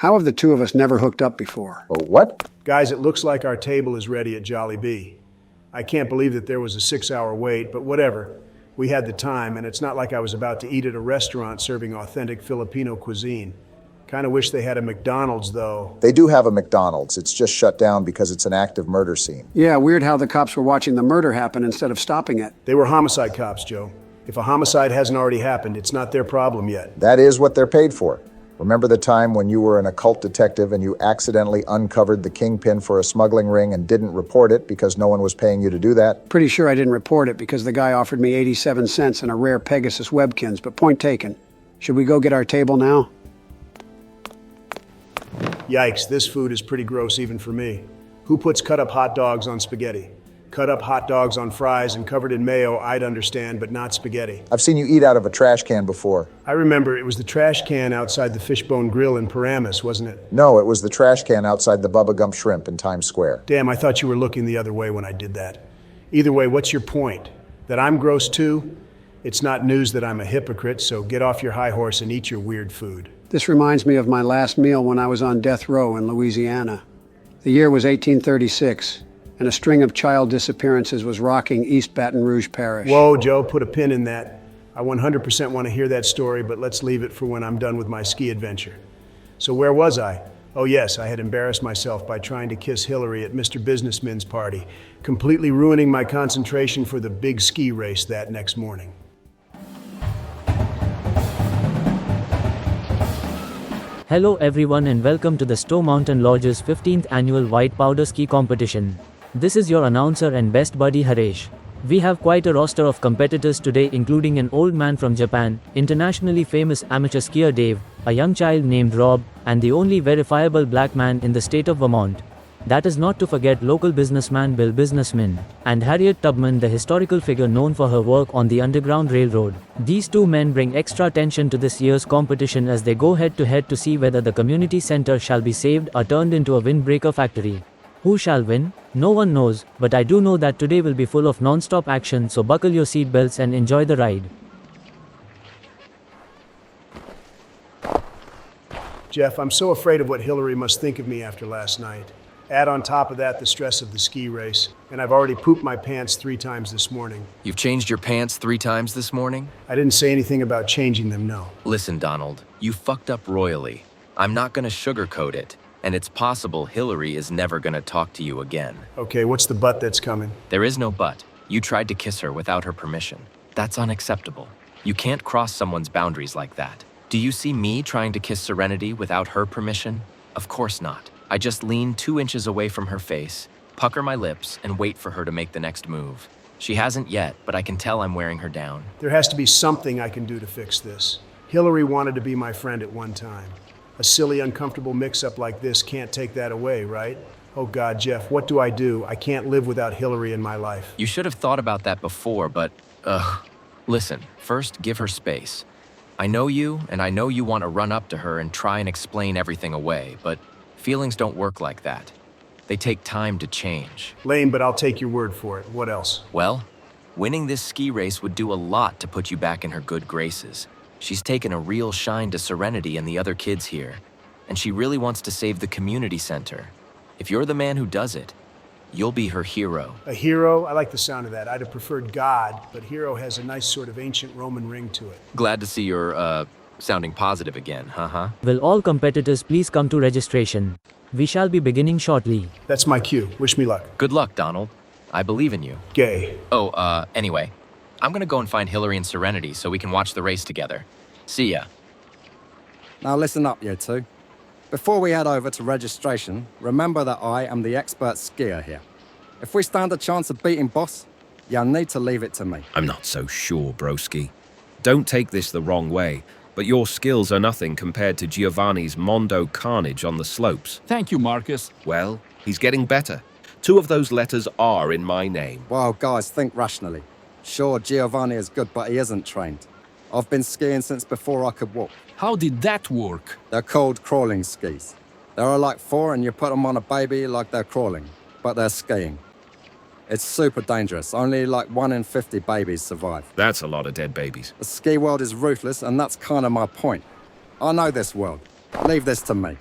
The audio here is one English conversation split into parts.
How have the two of us never hooked up before? Oh, what? Guys, it looks like our table is ready at Jolly Bee. I can't believe that there was a 6-hour wait, but whatever. We had the time, and it's not like I was about to eat at a restaurant serving authentic Filipino cuisine. Kind of wish they had a McDonald's, though. They do have a McDonald's. It's just shut down because it's an active murder scene. Yeah, weird how the cops were watching the murder happen instead of stopping it. They were homicide cops, Joe. If a homicide hasn't already happened, it's not their problem yet. That is what they're paid for. Remember the time when you were an occult detective and you accidentally uncovered the kingpin for a smuggling ring and didn't report it because no one was paying you to do that? Pretty sure I didn't report it because the guy offered me 87 cents and a rare Pegasus Webkins, but point taken. Should we go get our table now? Yikes, this food is pretty gross even for me. Who puts cut-up hot dogs on spaghetti? Cut-up hot dogs on fries and covered in mayo, I'd understand, but not spaghetti. I've seen you eat out of a trash can before. I remember it was the trash can outside the Fishbone Grill in Paramus, wasn't it? No, it was the trash can outside the Bubba Gump Shrimp in Times Square. Damn, I thought you were looking the other way when I did that. Either way, what's your point? That I'm gross too? It's not news that I'm a hypocrite, so get off your high horse and eat your weird food. This reminds me of my last meal when I was on death row in Louisiana. The year was 1836, and a string of child disappearances was rocking East Baton Rouge Parish. Whoa, Joe, put a pin in that. I 100% want to hear that story, but let's leave it for when I'm done with my ski adventure. So where was I? Oh yes, I had embarrassed myself by trying to kiss Hillary at Mr. Businessman's party, completely ruining my concentration for the big ski race that next morning. Hello everyone and welcome to the Stowe Mountain Lodge's 15th annual White Powder Ski Competition. This is your announcer and best buddy Haresh. We have quite a roster of competitors today, including an old man from Japan, internationally famous amateur skier Dave, a young child named Rob, and the only verifiable black man in the state of Vermont. That is not to forget local businessman Bill Businessman, and Harriet Tubman, the historical figure known for her work on the Underground Railroad. These two men bring extra attention to this year's competition as they go head to head to see whether the community center shall be saved or turned into a windbreaker factory. Who shall win? No one knows, but I do know that today will be full of non-stop action, so buckle your seatbelts and enjoy the ride. Jeff, I'm so afraid of what Hillary must think of me after last night. Add on top of that the stress of the ski race, and I've already pooped my pants 3 times this morning. You've changed your pants 3 times this morning? I didn't say anything about changing them, no. Listen, Donald, you fucked up royally. I'm not gonna sugarcoat it, and it's possible Hillary is never gonna talk to you again. Okay, what's the but that's coming? There is no but. You tried to kiss her without her permission. That's unacceptable. You can't cross someone's boundaries like that. Do you see me trying to kiss Serenity without her permission? Of course not. I just lean 2 inches away from her face, pucker my lips, and wait for her to make the next move. She hasn't yet, but I can tell I'm wearing her down. There has to be something I can do to fix this. Hillary wanted to be my friend at one time. A silly, uncomfortable mix-up like this can't take that away, right? Oh God, Jeff, what do? I can't live without Hillary in my life. You should have thought about that before, but, listen, first give her space. I know you, and I know you want to run up to her and try and explain everything away, but feelings don't work like that. They take time to change. Lame, but I'll take your word for it. What else? Well, winning this ski race would do a lot to put you back in her good graces. She's taken a real shine to Serenity and the other kids here, and she really wants to save the community center. If you're the man who does it, you'll be her hero. A hero? I like the sound of that. I'd have preferred God, but hero has a nice sort of ancient Roman ring to it. Glad to see you're, sounding positive again, Will all competitors please come to registration? We shall be beginning shortly. That's my cue. Wish me luck. Good luck, Donald. I believe in you. Gay. Oh, anyway, I'm gonna go and find Hillary and Serenity so we can watch the race together. See ya. Now listen up, you two. Before we head over to registration, remember that I am the expert skier here. If we stand a chance of beating Boss, you'll need to leave it to me. I'm not so sure, broski. Don't take this the wrong way, but your skills are nothing compared to Giovanni's Mondo carnage on the slopes. Thank you, Marcus. Well, he's getting better. 2 of those letters are in my name. Well, guys, think rationally. Sure, Giovanni is good, but he isn't trained. I've been skiing since before I could walk. How did that work? They're called crawling skis. There are like 4 and you put them on a baby like they're crawling, but they're skiing. It's super dangerous. Only like 1 in 50 babies survive. That's a lot of dead babies. The ski world is ruthless, and that's kind of my point. I know this world. Leave this to me.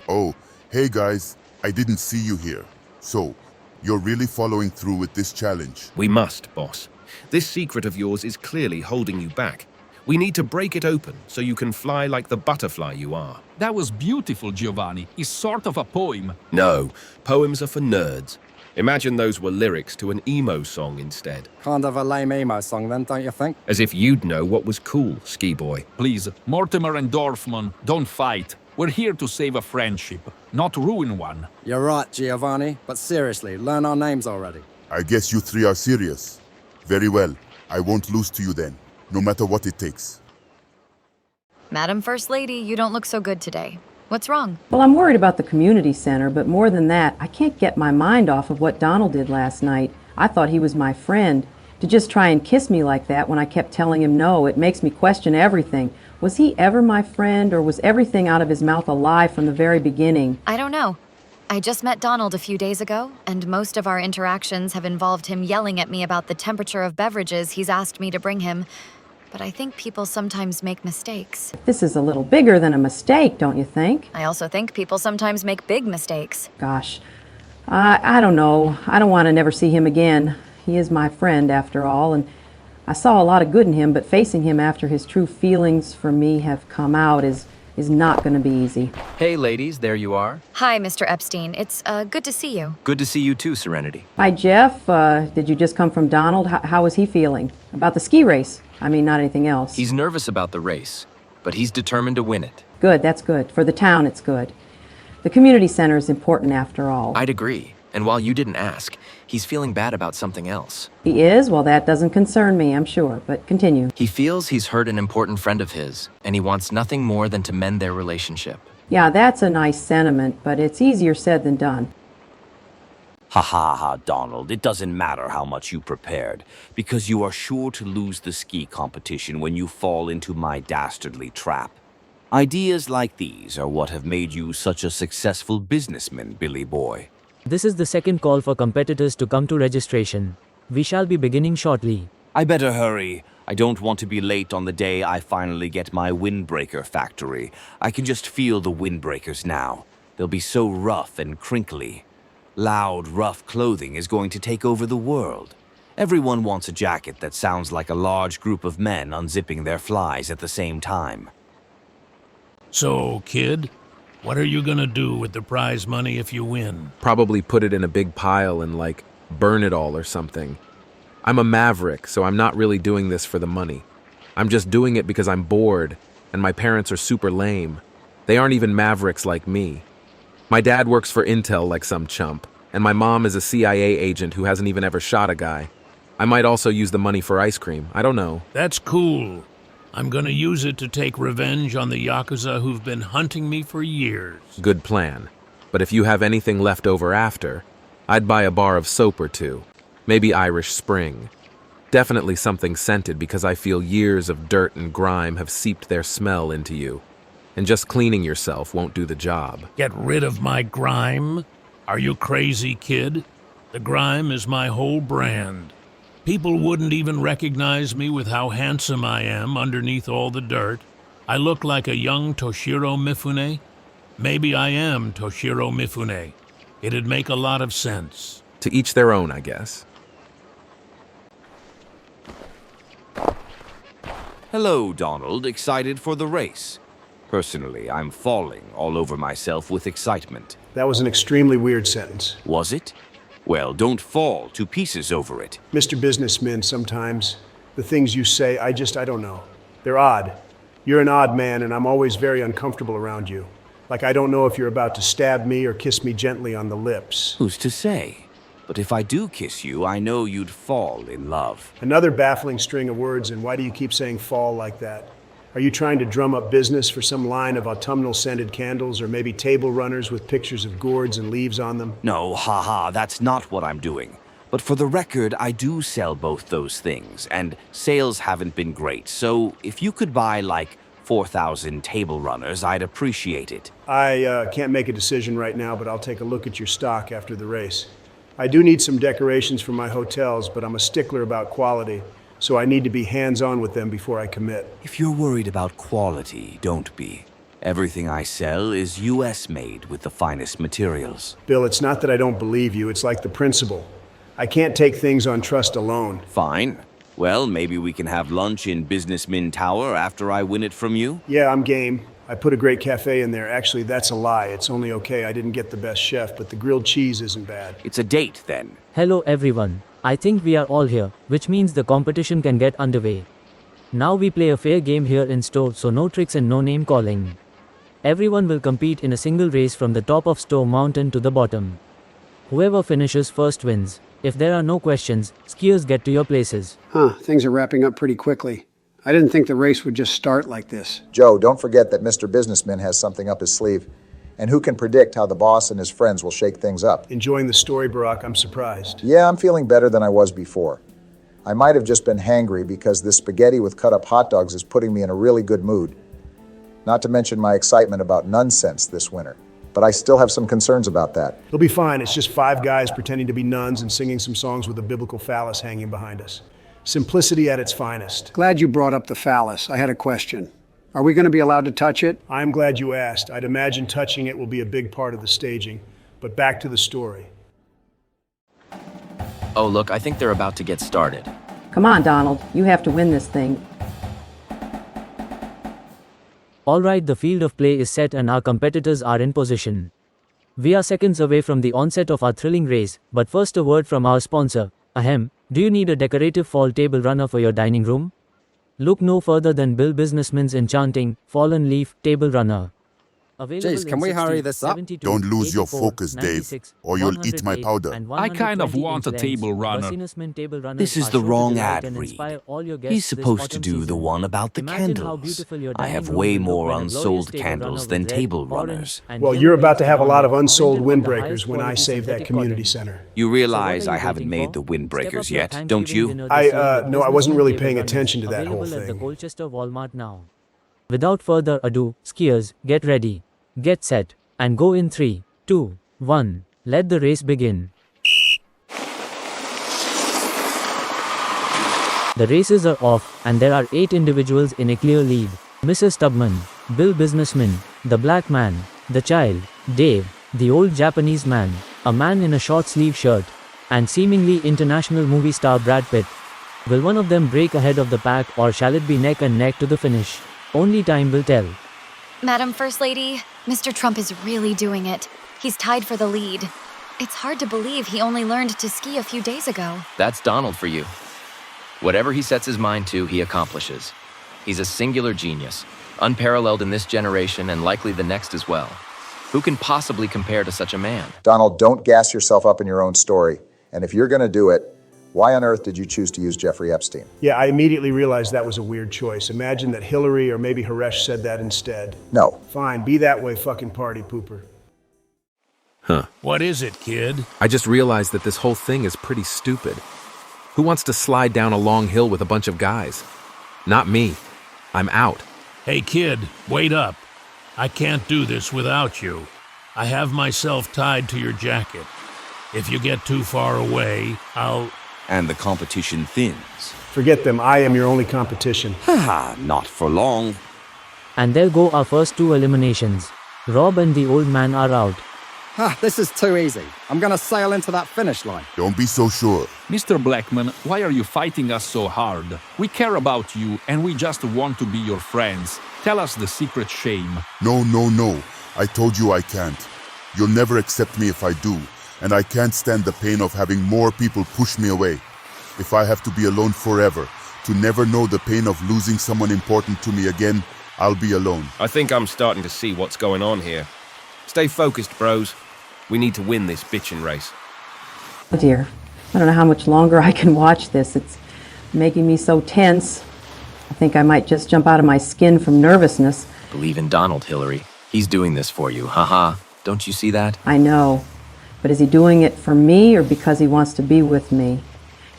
Oh, hey guys, I didn't see you here. So, you're really following through with this challenge? We must, boss. This secret of yours is clearly holding you back. We need to break it open so you can fly like the butterfly you are. That was beautiful, Giovanni. It's sort of a poem. No, poems are for nerds. Imagine those were lyrics to an emo song instead. Kind of a lame emo song then, don't you think? As if you'd know what was cool, ski boy. Please, Mortimer and Dorfman, don't fight. We're here to save a friendship, not ruin one. You're right, Giovanni, but seriously, learn our names already. I guess you three are serious. Very well, I won't lose to you then, no matter what it takes. Madam First Lady, you don't look so good today. What's wrong? Well, I'm worried about the community center, but more than that, I can't get my mind off of what Donald did last night. I thought he was my friend. To just try and kiss me like that when I kept telling him no, it makes me question everything. Was he ever my friend, or was everything out of his mouth a lie from the very beginning? I don't know. I just met Donald a few days ago, and most of our interactions have involved him yelling at me about the temperature of beverages he's asked me to bring him. But I think people sometimes make mistakes. This is a little bigger than a mistake, don't you think? I also think people sometimes make big mistakes. Gosh, I don't know. I don't want to never see him again. He is my friend, after all, and I saw a lot of good in him, but facing him after his true feelings for me have come out is not going to be easy. Hey, ladies, there you are. Hi, Mr. Epstein. It's good to see you. Good to see you too, Serenity. Hi, Jeff. Did you just come from Donald? How is he feeling? About the ski race? I mean, not anything else. He's nervous about the race, but he's determined to win it. Good, that's good. For the town, it's good. The community center is important after all. I'd agree. And while you didn't ask, he's feeling bad about something else. He is? Well, that doesn't concern me, I'm sure, but continue. He feels he's hurt an important friend of his, and he wants nothing more than to mend their relationship. Yeah, that's a nice sentiment, but it's easier said than done. Ha ha ha, Donald, it doesn't matter how much you prepared, because you are sure to lose the ski competition when you fall into my dastardly trap. Ideas like these are what have made you such a successful businessman, Billy boy. This is the second call for competitors to come to registration. We shall be beginning shortly. I better hurry. I don't want to be late on the day I finally get my windbreaker factory. I can just feel the windbreakers now. They'll be so rough and crinkly. Loud, rough clothing is going to take over the world. Everyone wants a jacket that sounds like a large group of men unzipping their flies at the same time. So, kid, what are you gonna do with the prize money if you win? Probably put it in a big pile and, burn it all or something. I'm a maverick, so I'm not really doing this for the money. I'm just doing it because I'm bored, and my parents are super lame. They aren't even mavericks like me. My dad works for Intel like some chump, and my mom is a CIA agent who hasn't even ever shot a guy. I might also use the money for ice cream. I don't know. That's cool. I'm gonna use it to take revenge on the Yakuza who've been hunting me for years. Good plan. But if you have anything left over after, I'd buy a bar of soap or two. Maybe Irish Spring. Definitely something scented because I feel years of dirt and grime have seeped their smell into you. And just cleaning yourself won't do the job. Get rid of my grime? Are you crazy, kid? The grime is my whole brand. People wouldn't even recognize me with how handsome I am underneath all the dirt. I look like a young Toshiro Mifune. Maybe I am Toshiro Mifune. It'd make a lot of sense. To each their own, I guess. Hello, Donald. Excited for the race? Personally, I'm falling all over myself with excitement. That was an extremely weird sentence. Was it? Well, don't fall to pieces over it. Mr. Businessman, sometimes the things you say, I don't know. They're odd. You're an odd man, and I'm always very uncomfortable around you. Like I don't know if you're about to stab me or kiss me gently on the lips. Who's to say? But if I do kiss you, I know you'd fall in love. Another baffling string of words, and why do you keep saying fall like that? Are you trying to drum up business for some line of autumnal scented candles or maybe table runners with pictures of gourds and leaves on them? No, haha, that's not what I'm doing. But for the record, I do sell both those things, and sales haven't been great, so if you could buy 4,000 table runners, I'd appreciate it. I can't make a decision right now, but I'll take a look at your stock after the race. I do need some decorations for my hotels, but I'm a stickler about quality. So I need to be hands-on with them before I commit. If you're worried about quality, don't be. Everything I sell is US made with the finest materials. Bill, it's not that I don't believe you, it's like the principle. I can't take things on trust alone. Fine. Well, maybe we can have lunch in Businessman Tower after I win it from you? Yeah, I'm game. I put a great cafe in there. Actually, that's a lie. It's only okay. I didn't get the best chef, but the grilled cheese isn't bad. It's a date, then. Hello everyone. I think we are all here, which means the competition can get underway. Now we play a fair game here in store, so no tricks and no name calling. Everyone will compete in a single race from the top of Store Mountain to the bottom. Whoever finishes first wins. If there are no questions, skiers get to your places. Things are wrapping up pretty quickly. I didn't think the race would just start like this. Joe, don't forget that Mr. Businessman has something up his sleeve. And who can predict how the boss and his friends will shake things up? Enjoying the story, Barack. I'm surprised. Yeah, I'm feeling better than I was before. I might have just been hangry because this spaghetti with cut-up hot dogs is putting me in a really good mood. Not to mention my excitement about nonsense this winter. But I still have some concerns about that. It'll be fine. It's just 5 guys pretending to be nuns and singing some songs with a biblical phallus hanging behind us. Simplicity at its finest. Glad you brought up the phallus. I had a question. Are we going to be allowed to touch it? I'm glad you asked. I'd imagine touching it will be a big part of the staging. But back to the story. Oh, look, I think they're about to get started. Come on, Donald. You have to win this thing. Alright, the field of play is set and our competitors are in position. We are seconds away from the onset of our thrilling race, but first a word from our sponsor. Ahem, do you need a decorative fall table runner for your dining room? Look no further than Bill Businessman's enchanting, fallen leaf table runner. Jeez, can we hurry this up? Don't lose your focus, Dave, or you'll eat my powder. I kind of want a table runner. This is the wrong ad read. He's supposed to do the one about the candles. I have way more unsold candles than table runners. Well, you're about to have a lot of unsold windbreakers when I save that community center. You realize I haven't made the windbreakers yet, don't you? No, I wasn't really paying attention to that whole thing. Without further ado, skiers, get ready. Get set, and go in 3, 2, 1. Let the race begin. The races are off, and there are 8 individuals in a clear lead. Mrs. Tubman, Bill Businessman, the black man, the child, Dave, the old Japanese man, a man in a short sleeve shirt, and seemingly international movie star Brad Pitt. Will one of them break ahead of the pack, or shall it be neck and neck to the finish? Only time will tell. Madam First Lady, Mr. Trump is really doing it. He's tied for the lead. It's hard to believe he only learned to ski a few days ago. That's Donald for you. Whatever he sets his mind to, he accomplishes. He's a singular genius, unparalleled in this generation and likely the next as well. Who can possibly compare to such a man? Donald, don't gas yourself up in your own story. And if you're going to do it, why on earth did you choose to use Jeffrey Epstein? Yeah, I immediately realized that was a weird choice. Imagine that Hillary or maybe Haresh said that instead. No. Fine, be that way, fucking party pooper. What is it, kid? I just realized that this whole thing is pretty stupid. Who wants to slide down a long hill with a bunch of guys? Not me. I'm out. Hey, kid, wait up. I can't do this without you. I have myself tied to your jacket. If you get too far away, I'll... And the competition thins. Forget them, I am your only competition. Haha, not for long. And there go our first 2 eliminations. Rob and the old man are out. This is too easy. I'm gonna sail into that finish line. Don't be so sure. Mr. Blackman, why are you fighting us so hard? We care about you and we just want to be your friends. Tell us the secret shame. No. I told you I can't. You'll never accept me if I do. And I can't stand the pain of having more people push me away. If I have to be alone forever, to never know the pain of losing someone important to me again, I'll be alone. I think I'm starting to see what's going on here. Stay focused, bros. We need to win this bitchin' race. Oh dear. I don't know how much longer I can watch this. It's making me so tense. I think I might just jump out of my skin from nervousness. Believe in Donald, Hillary. He's doing this for you, haha. Don't you see that? I know. But is he doing it for me or because he wants to be with me?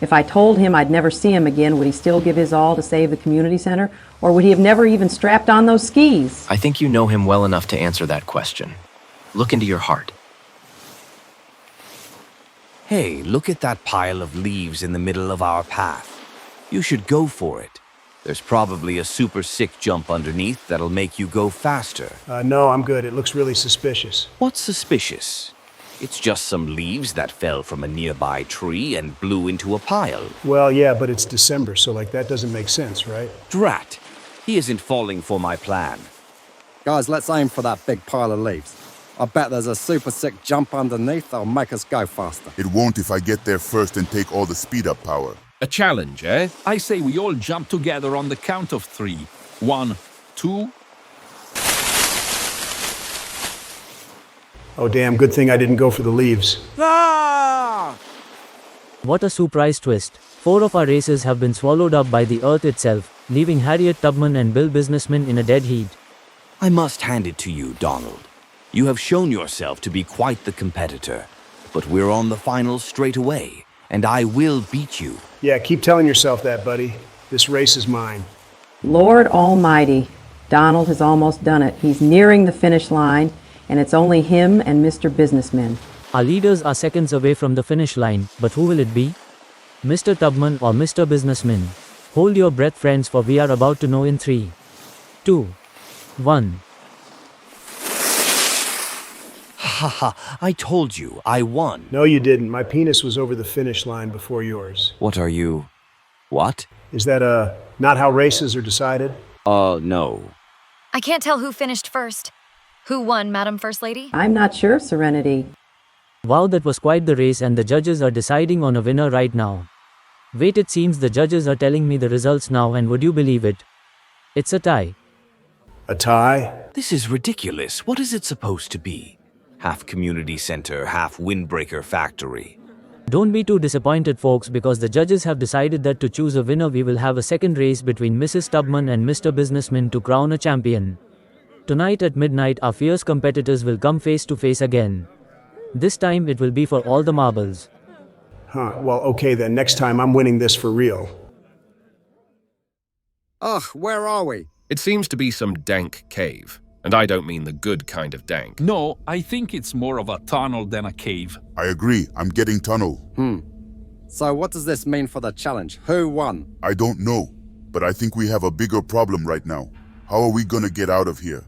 If I told him I'd never see him again, would he still give his all to save the community center? Or would he have never even strapped on those skis? I think you know him well enough to answer that question. Look into your heart. Hey, look at that pile of leaves in the middle of our path. You should go for it. There's probably a super sick jump underneath that'll make you go faster. No, I'm good. It looks really suspicious. What's suspicious? It's just some leaves that fell from a nearby tree and blew into a pile. Well, yeah, but it's December, so that doesn't make sense, right? Drat! He isn't falling for my plan. Guys, let's aim for that big pile of leaves. I bet there's a super sick jump underneath that'll make us go faster. It won't if I get there first and take all the speed-up power. A challenge, eh? I say we all jump together on the count of 3. 1, 2. Oh, damn, good thing I didn't go for the leaves. Ah! What a surprise twist. 4 of our races have been swallowed up by the Earth itself, leaving Harriet Tubman and Bill Businessman in a dead heat. I must hand it to you, Donald. You have shown yourself to be quite the competitor. But we're on the finals straight away, and I will beat you. Yeah, keep telling yourself that, buddy. This race is mine. Lord Almighty. Donald has almost done it. He's nearing the finish line, and it's only him and Mr. Businessman. Our leaders are seconds away from the finish line, but who will it be? Mr. Tubman or Mr. Businessman? Hold your breath, friends, for we are about to know in 3, 2, 1. Haha, I told you, I won. No, you didn't. My penis was over the finish line before yours. What are you... What? Is that, not how races are decided? No. I can't tell who finished first. Who won, Madam First Lady? I'm not sure, Serenity. Wow, that was quite the race, and the judges are deciding on a winner right now. Wait, it seems the judges are telling me the results now, and would you believe it? It's a tie. A tie? This is ridiculous. What is it supposed to be? Half community center, half windbreaker factory. Don't be too disappointed, folks, because the judges have decided that to choose a winner we will have a second race between Mrs. Tubman and Mr. Businessman to crown a champion. Tonight at midnight our fierce competitors will come face to face again. This time it will be for all the marbles. Huh, well, okay then. Next time I'm winning this for real. Ugh, where are we? It seems to be some dank cave. And I don't mean the good kind of dank. No, I think it's more of a tunnel than a cave. I agree. I'm getting tunnel. So what does this mean for the challenge? Who won? I don't know, but I think we have a bigger problem right now. How are we gonna get out of here?